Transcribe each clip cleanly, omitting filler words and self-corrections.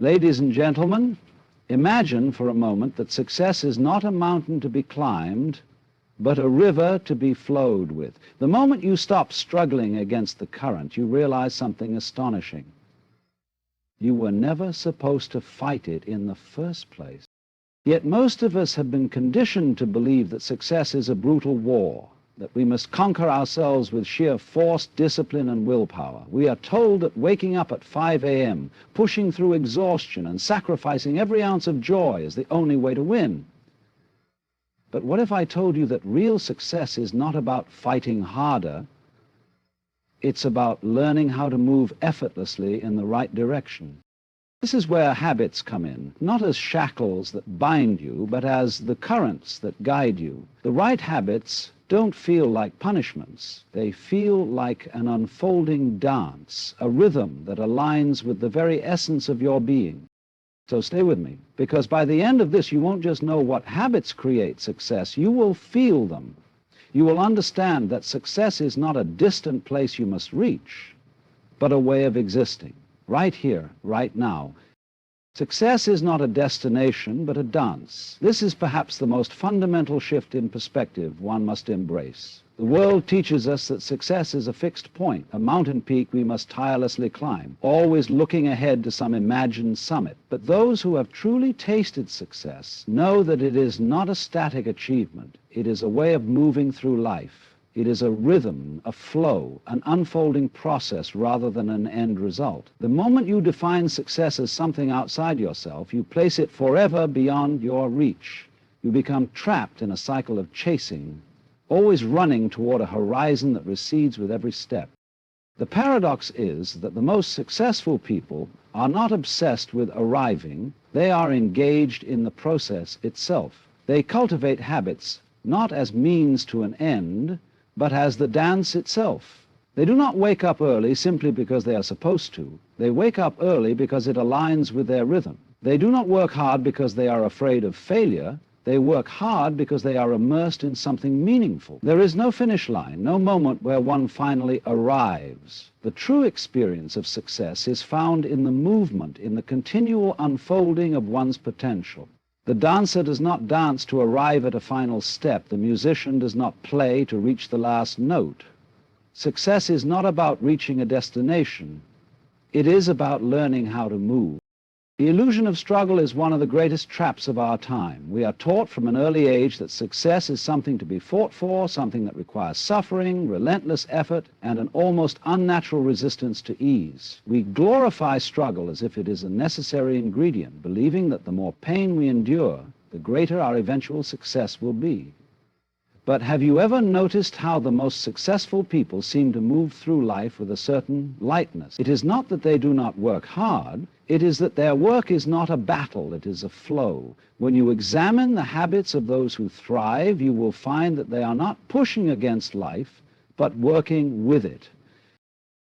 Ladies and gentlemen, imagine for a moment that success is not a mountain to be climbed, but a river to be flowed with. The moment you stop struggling against the current, you realize something astonishing. You were never supposed to fight it in the first place. Yet most of us have been conditioned to believe that success is a brutal war, that we must conquer ourselves with sheer force, discipline, and willpower. We are told that waking up at 5 a.m., pushing through exhaustion, and sacrificing every ounce of joy is the only way to win. But what if I told you that real success is not about fighting harder, it's about learning how to move effortlessly in the right direction? This is where habits come in, not as shackles that bind you, but as the currents that guide you. The right habits don't feel like punishments. They feel like an unfolding dance, a rhythm that aligns with the very essence of your being. So stay with me, because by the end of this, you won't just know what habits create success, you will feel them. You will understand that success is not a distant place you must reach, but a way of existing, right here, right now. Success is not a destination, but a dance. This is perhaps the most fundamental shift in perspective one must embrace. The world teaches us that success is a fixed point, a mountain peak we must tirelessly climb, always looking ahead to some imagined summit. But those who have truly tasted success know that it is not a static achievement. It is a way of moving through life. It is a rhythm, a flow, an unfolding process rather than an end result. The moment you define success as something outside yourself, you place it forever beyond your reach. You become trapped in a cycle of chasing, always running toward a horizon that recedes with every step. The paradox is that the most successful people are not obsessed with arriving, they are engaged in the process itself. They cultivate habits not as means to an end, but as the dance itself. They do not wake up early simply because they are supposed to. They wake up early because it aligns with their rhythm. They do not work hard because they are afraid of failure. They work hard because they are immersed in something meaningful. There is no finish line, no moment where one finally arrives. The true experience of success is found in the movement, in the continual unfolding of one's potential. The dancer does not dance to arrive at a final step. The musician does not play to reach the last note. Success is not about reaching a destination. It is about learning how to move. The illusion of struggle is one of the greatest traps of our time. We are taught from an early age that success is something to be fought for, something that requires suffering, relentless effort, and an almost unnatural resistance to ease. We glorify struggle as if it is a necessary ingredient, believing that the more pain we endure, the greater our eventual success will be. But have you ever noticed how the most successful people seem to move through life with a certain lightness? It is not that they do not work hard, it is that their work is not a battle, it is a flow. When you examine the habits of those who thrive, you will find that they are not pushing against life, but working with it.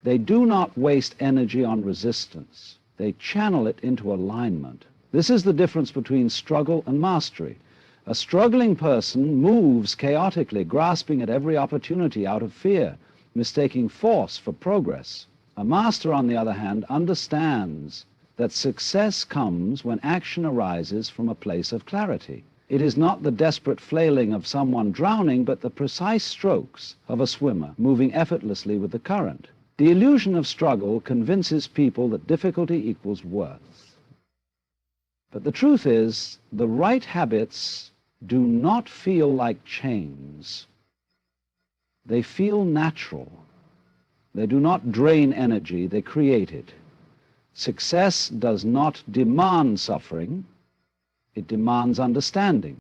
They do not waste energy on resistance. They channel it into alignment. This is the difference between struggle and mastery. A struggling person moves chaotically, grasping at every opportunity out of fear, mistaking force for progress. A master, on the other hand, understands that success comes when action arises from a place of clarity. It is not the desperate flailing of someone drowning, but the precise strokes of a swimmer moving effortlessly with the current. The illusion of struggle convinces people that difficulty equals worth. But the truth is, the right habits do not feel like chains. They feel natural. They do not drain energy, they create it. Success does not demand suffering, it demands understanding.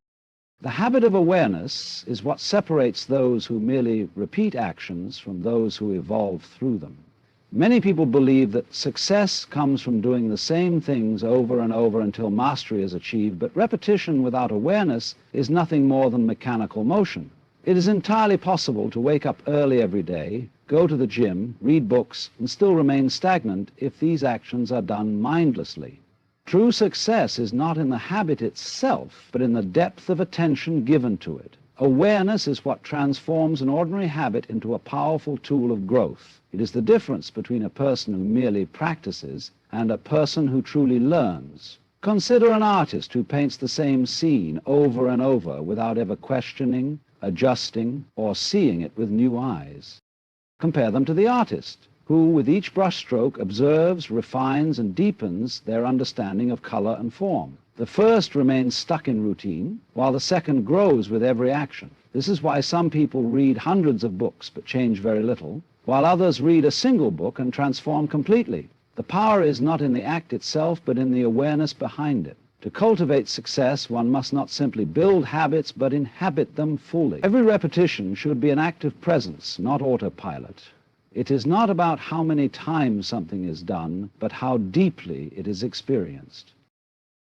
The habit of awareness is what separates those who merely repeat actions from those who evolve through them. Many people believe that success comes from doing the same things over and over until mastery is achieved, but repetition without awareness is nothing more than mechanical motion. It is entirely possible to wake up early every day, go to the gym, read books, and still remain stagnant if these actions are done mindlessly. True success is not in the habit itself, but in the depth of attention given to it. Awareness is what transforms an ordinary habit into a powerful tool of growth. It is the difference between a person who merely practices and a person who truly learns. Consider an artist who paints the same scene over and over without ever questioning, adjusting, or seeing it with new eyes. Compare them to the artist, who with each brushstroke observes, refines, and deepens their understanding of color and form. The first remains stuck in routine, while the second grows with every action. This is why some people read hundreds of books but change very little, while others read a single book and transform completely. The power is not in the act itself, but in the awareness behind it. To cultivate success, one must not simply build habits, but inhabit them fully. Every repetition should be an active presence, not autopilot. It is not about how many times something is done, but how deeply it is experienced.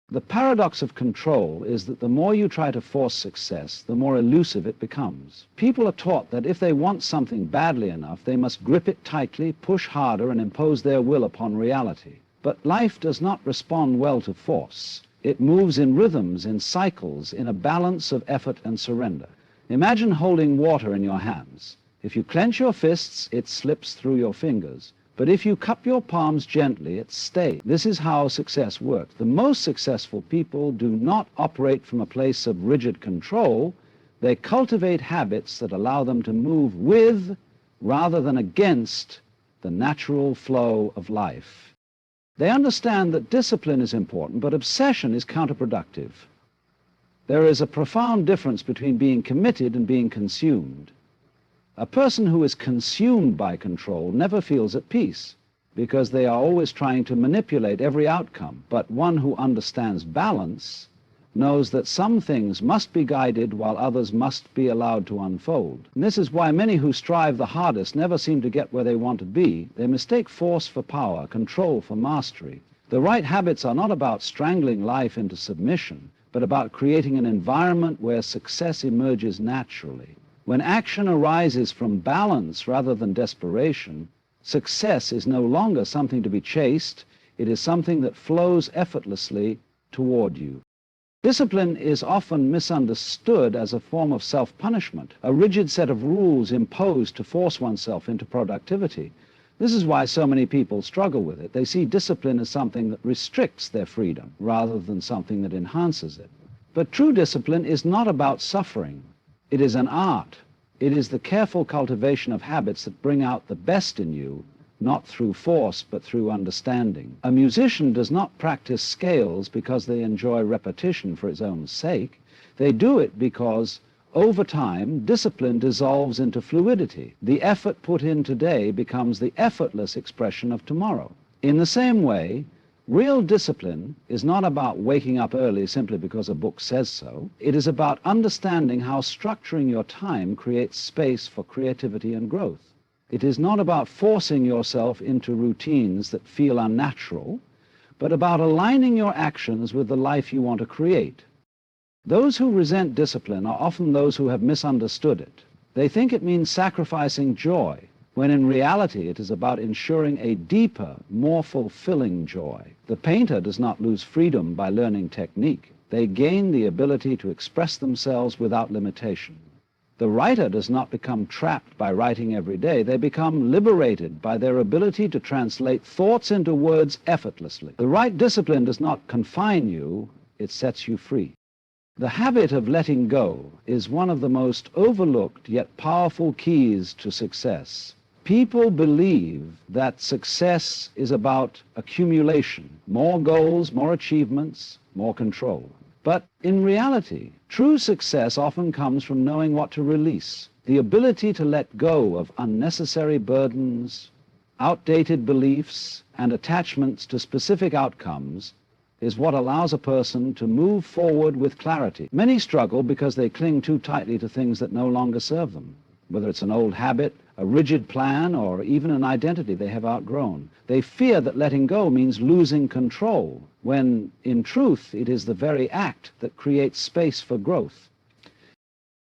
The paradox of control is that the more you try to force success, the more elusive it becomes. People are taught that if they want something badly enough, they must grip it tightly, push harder, and impose their will upon reality. But life does not respond well to force. It moves in rhythms, in cycles, in a balance of effort and surrender. Imagine holding water in your hands. If you clench your fists, it slips through your fingers. But if you cup your palms gently, it stays. This is how success works. The most successful people do not operate from a place of rigid control. They cultivate habits that allow them to move with, rather than against, the natural flow of life. They understand that discipline is important, but obsession is counterproductive. There is a profound difference between being committed and being consumed. A person who is consumed by control never feels at peace, because they are always trying to manipulate every outcome. But one who understands balance knows that some things must be guided while others must be allowed to unfold. And this is why many who strive the hardest never seem to get where they want to be. They mistake force for power, control for mastery. The right habits are not about strangling life into submission, but about creating an environment where success emerges naturally. When action arises from balance rather than desperation, success is no longer something to be chased. It is something that flows effortlessly toward you. Discipline is often misunderstood as a form of self-punishment, a rigid set of rules imposed to force oneself into productivity. This is why so many people struggle with it. They see discipline as something that restricts their freedom rather than something that enhances it. But true discipline is not about suffering. It is an art. It is the careful cultivation of habits that bring out the best in you, not through force, but through understanding. A musician does not practice scales because they enjoy repetition for its own sake. They do it because, over time, discipline dissolves into fluidity. The effort put in today becomes the effortless expression of tomorrow. In the same way, real discipline is not about waking up early simply because a book says so. It is about understanding how structuring your time creates space for creativity and growth. It is not about forcing yourself into routines that feel unnatural, but about aligning your actions with the life you want to create. Those who resent discipline are often those who have misunderstood it. They think it means sacrificing joy, when in reality it is about ensuring a deeper, more fulfilling joy. The painter does not lose freedom by learning technique. They gain the ability to express themselves without limitation. The writer does not become trapped by writing every day. They become liberated by their ability to translate thoughts into words effortlessly. The right discipline does not confine you, it sets you free. The habit of letting go is one of the most overlooked yet powerful keys to success. People believe that success is about accumulation, more goals, more achievements, more control. But in reality, true success often comes from knowing what to release. The ability to let go of unnecessary burdens, outdated beliefs, and attachments to specific outcomes is what allows a person to move forward with clarity. Many struggle because they cling too tightly to things that no longer serve them, whether it's an old habit, a rigid plan, or even an identity they have outgrown. They fear that letting go means losing control, when in truth it is the very act that creates space for growth.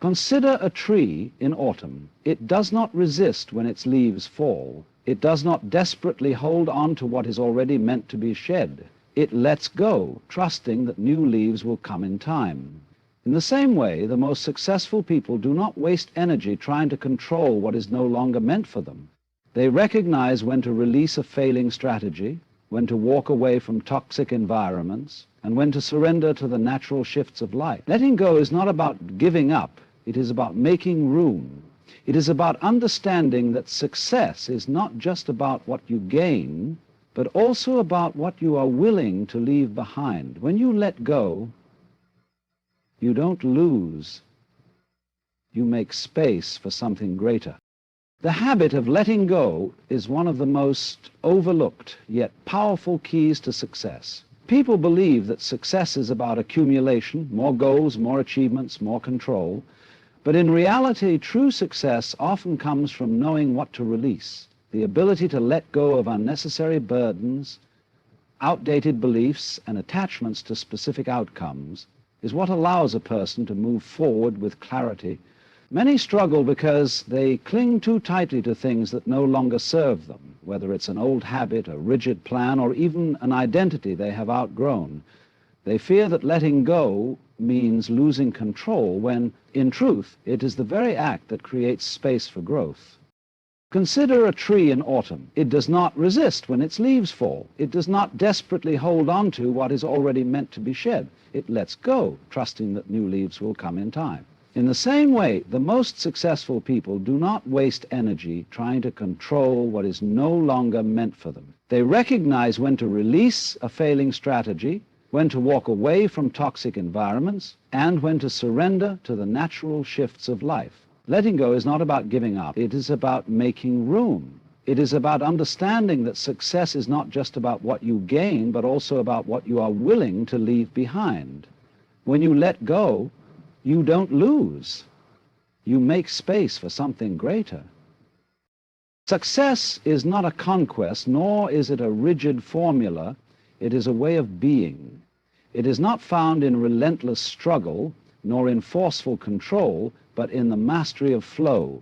Consider a tree in autumn. It does not resist when its leaves fall. It does not desperately hold on to what is already meant to be shed. It lets go, trusting that new leaves will come in time. In the same way, the most successful people do not waste energy trying to control what is no longer meant for them. They recognize when to release a failing strategy, when to walk away from toxic environments, and when to surrender to the natural shifts of life. Letting go is not about giving up. It is about making room. It is about understanding that success is not just about what you gain, but also about what you are willing to leave behind. When you let go, you don't lose. You make space for something greater. The habit of letting go is one of the most overlooked yet powerful keys to success. People believe that success is about accumulation, more goals, more achievements, more control. But in reality, true success often comes from knowing what to release. The ability to let go of unnecessary burdens, outdated beliefs, and attachments to specific outcomes is what allows a person to move forward with clarity. Many struggle because they cling too tightly to things that no longer serve them, whether it's an old habit, a rigid plan, or even an identity they have outgrown. They fear that letting go means losing control when, in truth, it is the very act that creates space for growth. Consider a tree in autumn. It does not resist when its leaves fall. It does not desperately hold on to what is already meant to be shed. It lets go, trusting that new leaves will come in time. In the same way, the most successful people do not waste energy trying to control what is no longer meant for them. They recognize when to release a failing strategy, when to walk away from toxic environments, and when to surrender to the natural shifts of life. Letting go is not about giving up. It is about making room. It is about understanding that success is not just about what you gain, but also about what you are willing to leave behind. When you let go, you don't lose. You make space for something greater. Success is not a conquest, nor is it a rigid formula. It is a way of being. It is not found in relentless struggle, nor in forceful control, but in the mastery of flow.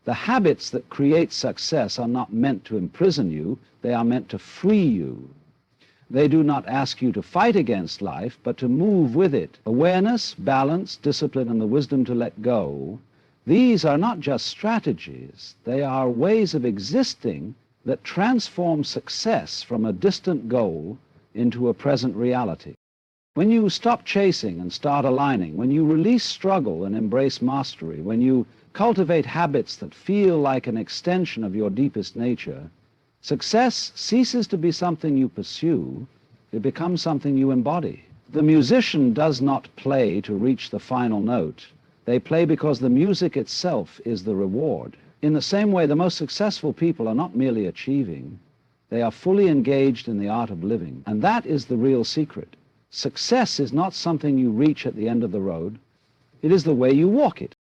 The habits that create success are not meant to imprison you. They are meant to free you. They do not ask you to fight against life, but to move with it. Awareness, balance, discipline, and the wisdom to let go, these are not just strategies. They are ways of existing that transform success from a distant goal into a present reality. When you stop chasing and start aligning, when you release struggle and embrace mastery, when you cultivate habits that feel like an extension of your deepest nature, success ceases to be something you pursue. It becomes something you embody. The musician does not play to reach the final note. They play because the music itself is the reward. In the same way, the most successful people are not merely achieving. They are fully engaged in the art of living. And that is the real secret. Success is not something you reach at the end of the road. It is the way you walk it.